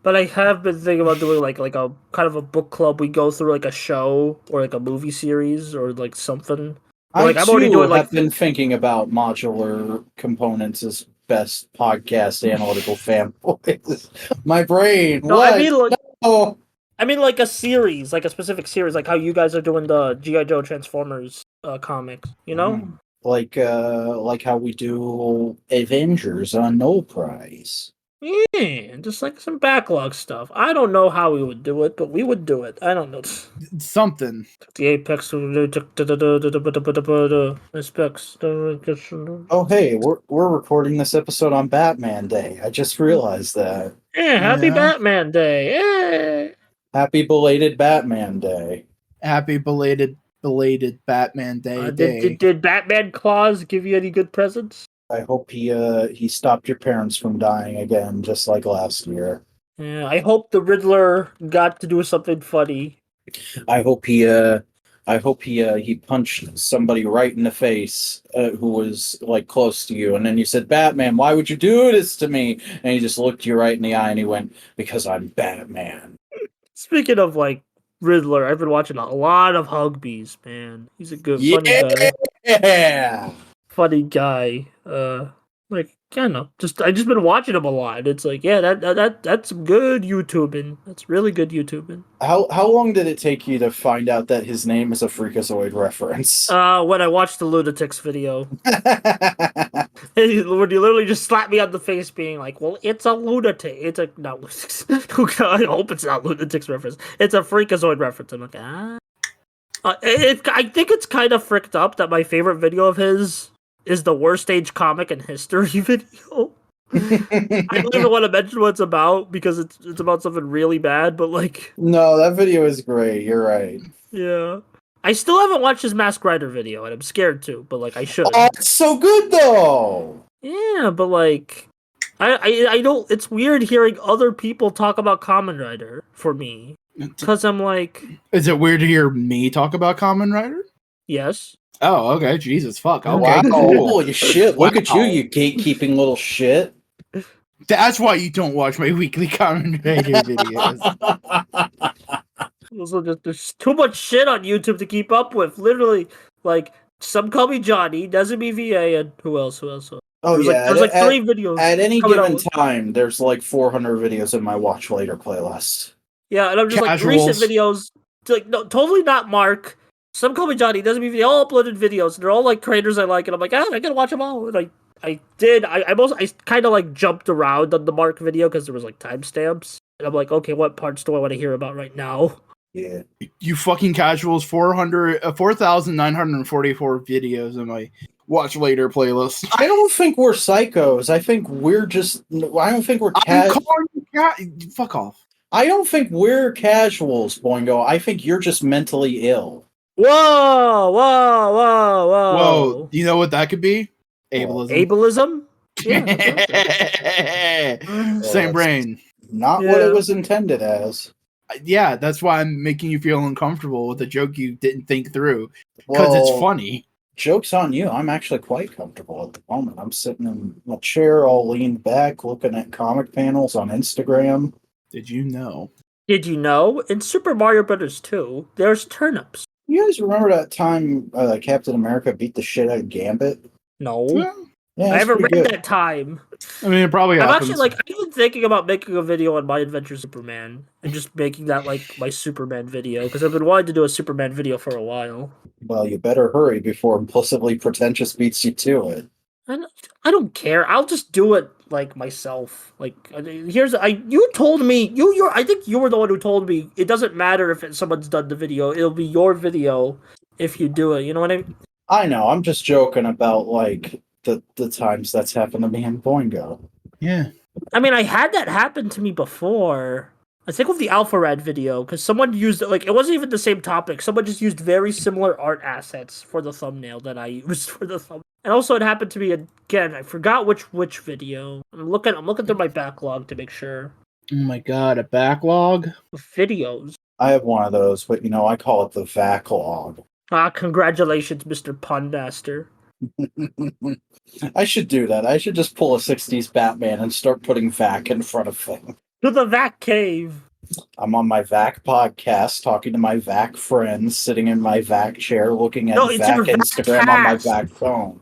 But I have been thinking about doing like a kind of a book club. We go through like a show or like a movie series or like something. But, like, I'm already doing have been thinking about modular components as best podcast analytical fanboys. My brain. No, what? I mean like a series, like a specific series, like how you guys are doing the G.I. Joe Transformers comics. You know, like how we do Avengers on No Prize. Yeah, just like some backlog stuff. I don't know how we would do it, but we would do it. I don't know. Something. The Apex. Apex. Oh, hey, we're recording this episode on Batman Day. I just realized that. Yeah, happy Batman Day. Yeah. Happy belated Batman Day. Happy belated Batman Day. Did Batman Claus give you any good presents? I hope he stopped your parents from dying again, just like last year. Yeah, I hope the Riddler got to do something funny. I hope he punched somebody right in the face who was like close to you, and then you said, "Batman, why would you do this to me?" And he just looked you right in the eye and he went, "Because I'm Batman." Speaking of like Riddler, I've been watching a lot of Hugbees, man. He's a good funny guy. Yeah. Funny guy. Like I don't know, I just been watching him a lot. It's like, yeah, that's some good YouTubing. That's really good YouTubing. How long did it take you to find out that his name is a Freakazoid reference? When I watched the Lunatics video. When you literally just slapped me on the face being like, well, it's a lunatic. It's a not Lunatics. I hope it's not Lunatics reference. It's a Freakazoid reference. I'm like, I think it's kind of fricked up that my favorite video of his is the worst age comic in history video. I don't even want to mention what it's about because it's about something really bad, but like... No, that video is great. You're right. Yeah. I still haven't watched his Mask Rider video, and I'm scared to, but like I should. Oh, it's so good though! Yeah, but like... I don't... It's weird hearing other people talk about Kamen Rider for me. Because I'm like... Is it weird to hear me talk about Kamen Rider? Yes. Oh, okay. Jesus, fuck. Okay, wow. cool. Holy shit. Look at you gatekeeping little shit. That's why you don't watch my weekly Kamen Rider videos. Also, there's too much shit on YouTube to keep up with. Literally, like, Some Call Me Johnny, Doesn't Me VA, and who else? Oh, there's like 3 videos. At any given time, there's like 400 videos in my Watch Later playlist. Yeah, and I'm just Casuals. like, recent videos, like, no, totally not Mark. Some Call Me Johnny, Doesn't Me VA, all uploaded videos. They're all like creators I like, and I'm like, I gotta watch them all. And I kind of like jumped around on the Mark video because there was like timestamps. And I'm like, okay, what parts do I want to hear about right now? Yeah. You fucking casuals, 4,944 videos in my Watch Later playlist. I don't think we're psychos. I think we're just... I don't think we're... Fuck off. I don't think we're casuals, Boingo. I think you're just mentally ill. Whoa. You know what that could be? Ableism. Yeah. Same brain. Not what it was intended as. Yeah, that's why I'm making you feel uncomfortable with a joke you didn't think through. Because it's funny. Joke's on you. I'm actually quite comfortable at the moment. I'm sitting in a chair all leaned back looking at comic panels on Instagram. Did you know? In Super Mario Brothers 2, there's turnips. You guys remember that time Captain America beat the shit out of Gambit? No. Yeah, I haven't read that time. I mean, it probably happens. I've been thinking about making a video on My Adventure Superman and just making that like my Superman video because I've been wanting to do a Superman video for a while. Well, you better hurry before Impulsively Pretentious beats you to it. I don't care. I'll just do it like myself. Like you told me I think you were the one who told me it doesn't matter if someone's done the video. It'll be your video if you do it. You know what I mean? I know. I'm just joking about like the times that's happened to me in Boingo. Yeah. I mean, I had that happen to me before. I think with the Alpha Rad video, because someone used like it wasn't even the same topic. Someone just used very similar art assets for the thumbnail that I used for the thumbnail. And also, it happened to me again. I forgot which video. I'm looking through my backlog to make sure. Oh my god, a backlog of videos. I have one of those, but I call it the backlog. Congratulations, Mr. Pun Master. I should do that. I should just pull a 60s Batman and start putting VAC in front of things. To the vac cave. I'm on my VAC podcast talking to my VAC friends, sitting in my VAC chair, looking at It's VAC your vac Instagram on my cast. VAC phone.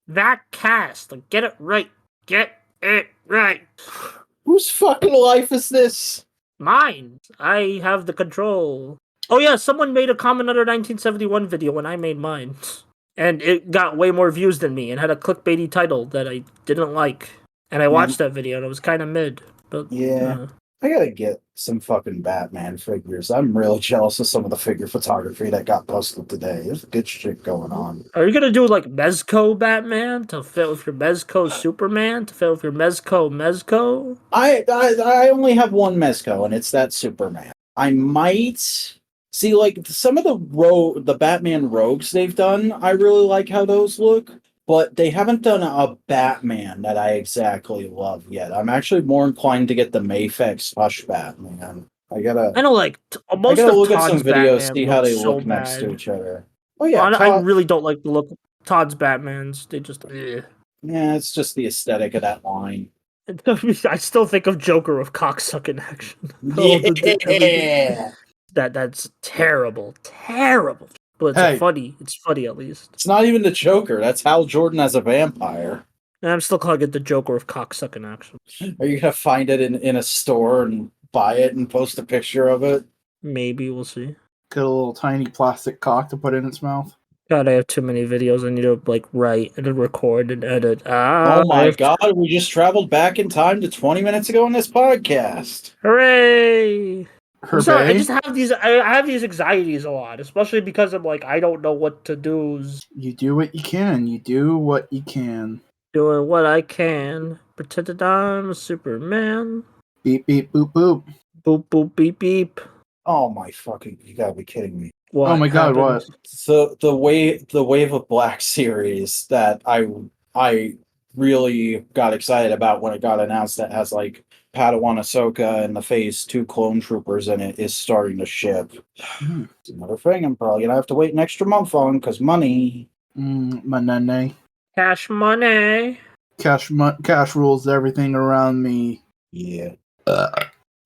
Vac cast. Like, get it right. Get it right. Whose fucking life is this? Mine. I have the control. Oh yeah, someone made a comment under 1971 video when I made mine. And it got way more views than me and had a clickbaity title that I didn't like. And I watched that video and it was kind of mid. But Yeah. I gotta get some fucking Batman figures. I'm real jealous of some of the figure photography that got posted today. There's good shit going on. Are you gonna do like Mezco Batman to fit with your Mezco Superman to fit with your Mezco? I only have one Mezco, and it's that Superman. I might see like some of the Batman rogues they've done. I really like how those look, but they haven't done a Batman that I exactly love yet. I'm actually more inclined to get the Mayfex Hush Batman. I know, like most I gotta of look Todd's at some videos, Batman see how they so look next to bad. each other. Oh yeah, I really don't like the look of Todd's Batmans. They just yeah, it's just the aesthetic of that line. I still think of Joker of cocksucking action. Yeah. That's terrible. But it's funny. It's funny at least. It's not even the Joker. That's Hal Jordan as a vampire. And I'm still calling it the Joker of cocksucking action. Are you gonna find it in a store and buy it and post a picture of it? Maybe, we'll see. Get a little tiny plastic cock to put in its mouth. God, I have too many videos I need to like write and then record and edit. Oh my god, we just traveled back in time to 20 minutes ago in this podcast. Hooray! Her Sorry, I bae? just have these anxieties a lot, especially because I'm like I don't know what to do. You do what you can. You do what you can. Doing what I can. Pretend that I'm a Superman. Beep beep boop boop. Boop boop beep beep. Oh my fucking! You gotta be kidding me! What Oh my god! What? So the Wave of Black series that I really got excited about when it got announced that has like Padawan Ahsoka and the Phase 2 clone troopers in it is starting to ship. It's another thing I'm probably gonna have to wait an extra month on because money. Money. Cash money. Cash rules everything around me. Yeah.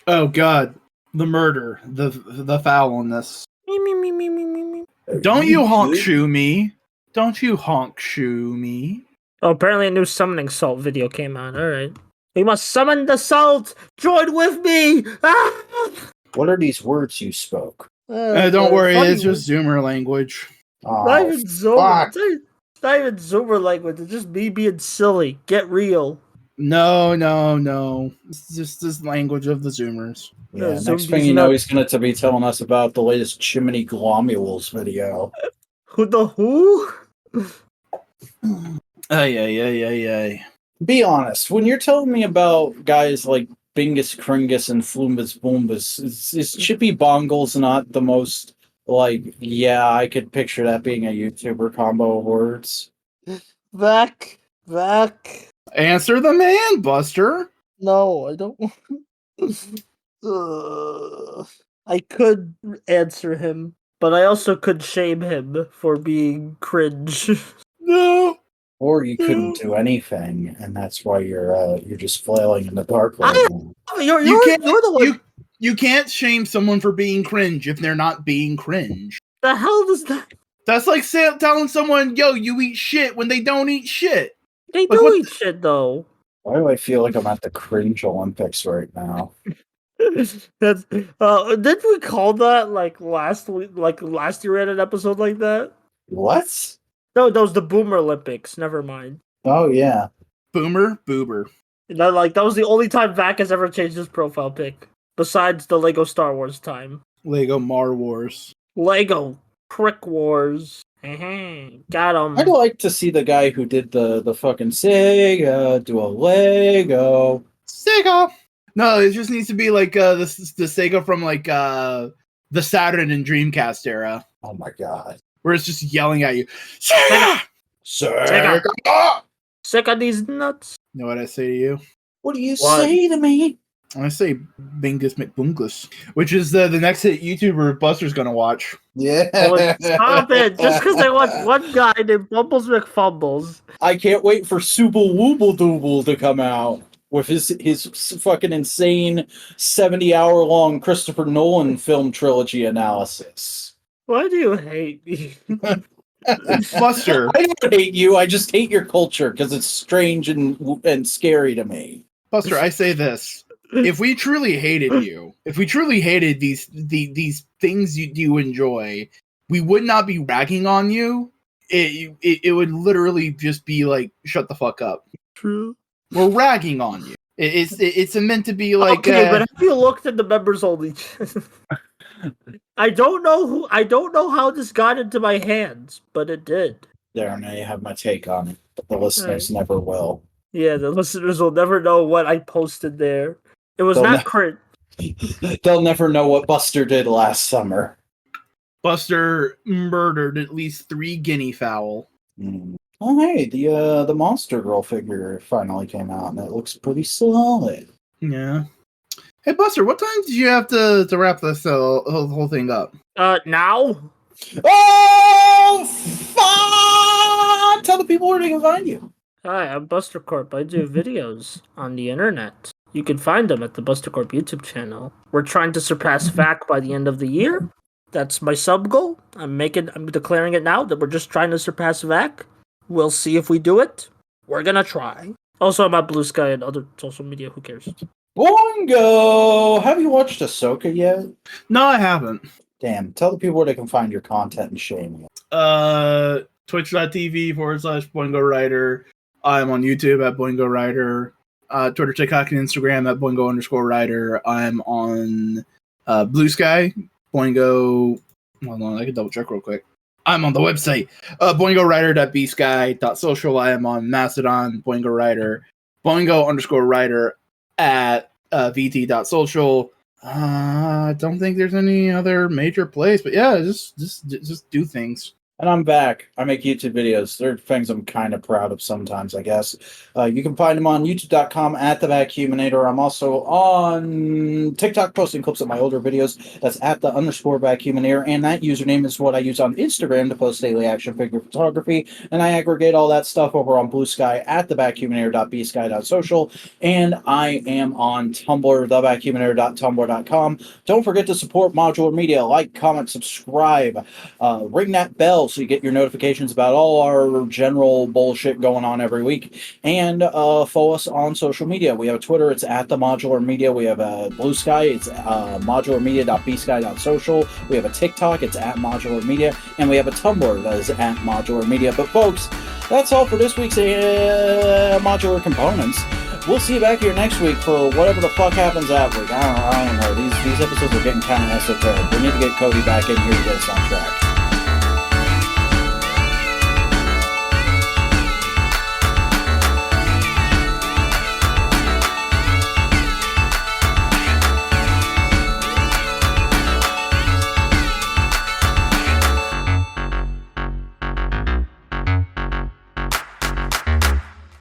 Oh god, the murder, the foulness. Me. Don't you honk shoe me? Don't you honk shoe me? Oh, apparently a new summoning salt video came out. All right, we must summon the salt. Join with me. Ah! What are these words you spoke? Don't worry, it's just Zoomer language. Not even Zoomer. It's not even Zoomer language. It's just me being silly. Get real. No. It's just this language of the Zoomers. Yeah, Yeah, next thing you know, he's going to be telling us about the latest Chimney Glomules video. Who? Ay. Be honest, when you're telling me about guys like Bingus Kringus and Flumbus Boombus, is Chippy Bongles not the most, like, yeah, I could picture that being a YouTuber combo of words? Back. Answer the man, Buster. No, I don't. I could answer him, but I also could shame him for being cringe. No. Or you couldn't do anything, and that's why you're just flailing in the dark right now. You're the one. You can't shame someone for being cringe if they're not being cringe. The hell does that? That's like telling someone, "Yo, you eat shit," when they don't eat shit. They Like, do what eat shit though. Why do I feel like I'm at the Cringe Olympics right now? That's did we call that like last week? Like last year we had an episode like that. What? No, that was the Boomer Olympics. Never mind. Oh yeah. Boomer. That was the only time Vac has ever changed his profile pic, besides the Lego Star Wars time. Lego Mar Wars. Lego Crick Wars. Got him. I'd like to see the guy who did the fucking Sega do a Lego. Sega. No, it just needs to be like the Sega from like the Saturn and Dreamcast era, Oh my god. where it's just yelling at you. Sega. Sega. Sick of these nuts. Know what I say to you? What do you What? say to me? I say Bingus McBungus, which is the next hit YouTuber Buster's gonna watch. Yeah. Oh, stop it! Just because I watch one guy named Bumbles McFumbles. I can't wait for Subble Wooble Dooble to come out with his fucking insane 70-hour-long Christopher Nolan film trilogy analysis. Why do you hate me? Buster, I don't hate you. I just hate your culture because it's strange and scary to me. Buster, I say this. If we truly hated you, if we truly hated these things you enjoy, we would not be ragging on you. It would literally just be like, shut the fuck up. True. We're ragging on you. It's meant to be like. Okay, but have you looked at the members only? I don't know how this got into my hands, but it did. There, now you have my take on it, but the listeners never will. Yeah, the listeners will never know what I posted there. It was not cringe. They'll never know what Buster did last summer. Buster murdered at least 3 guinea fowl. Oh, hey, the Monster Girl figure finally came out, and it looks pretty solid. Yeah. Hey, Buster, what time did you have to wrap this whole thing up? Now? Oh, fun! Tell the people where they can find you. Hi, I'm Buster Corp. I do videos on the internet. You can find them at the Buster Corp YouTube channel. We're trying to surpass FAQ by the end of the year. That's my sub goal. I'm declaring it now that we're just trying to surpass VAC. We'll see if we do it. We're gonna try. Also, I'm on Bluesky and other social media. Who cares? Boingo! Have you watched Ahsoka yet? No, I haven't. Damn. Tell the people where they can find your content and shame you. Twitch.tv/BoingoWriter. I'm on YouTube at BoingoWriter. Twitter, TikTok, and Instagram at Boingo_writer. I'm on Bluesky. Boingo. Hold on, I can double check real quick. I'm on the website, boingowriter.bsky.social. I am on Mastodon, BoingoWriter. Boingo_writer at vt.social. I don't think there's any other major place, but yeah, just do things. And I'm back. I make YouTube videos. They're things I'm kind of proud of sometimes, I guess. You can find them on youtube.com at The Vacuuminator. I'm also on TikTok posting clips of my older videos. That's at the _Vacuuminator. And that username is what I use on Instagram to post daily action figure photography. And I aggregate all that stuff over on Bluesky at thevacuuminator.bsky.social. And I am on Tumblr, thevacuuminator.tumblr.com. Don't forget to support Modular Media. Like, comment, subscribe. Ring that bell so you get your notifications about all our general bullshit going on every week. And follow us on social media. We have a Twitter, it's at the Modular Media. We have a Bluesky, it's modularmedia.bsky.social. We have a TikTok, it's at Modular Media. And we have a Tumblr that is at Modular Media. But folks, that's all for this week's Modular Components. We'll see you back here next week for whatever the fuck happens that week. I don't know. These episodes are getting kind of esoteric. We need to get Cody back in here to get us on track.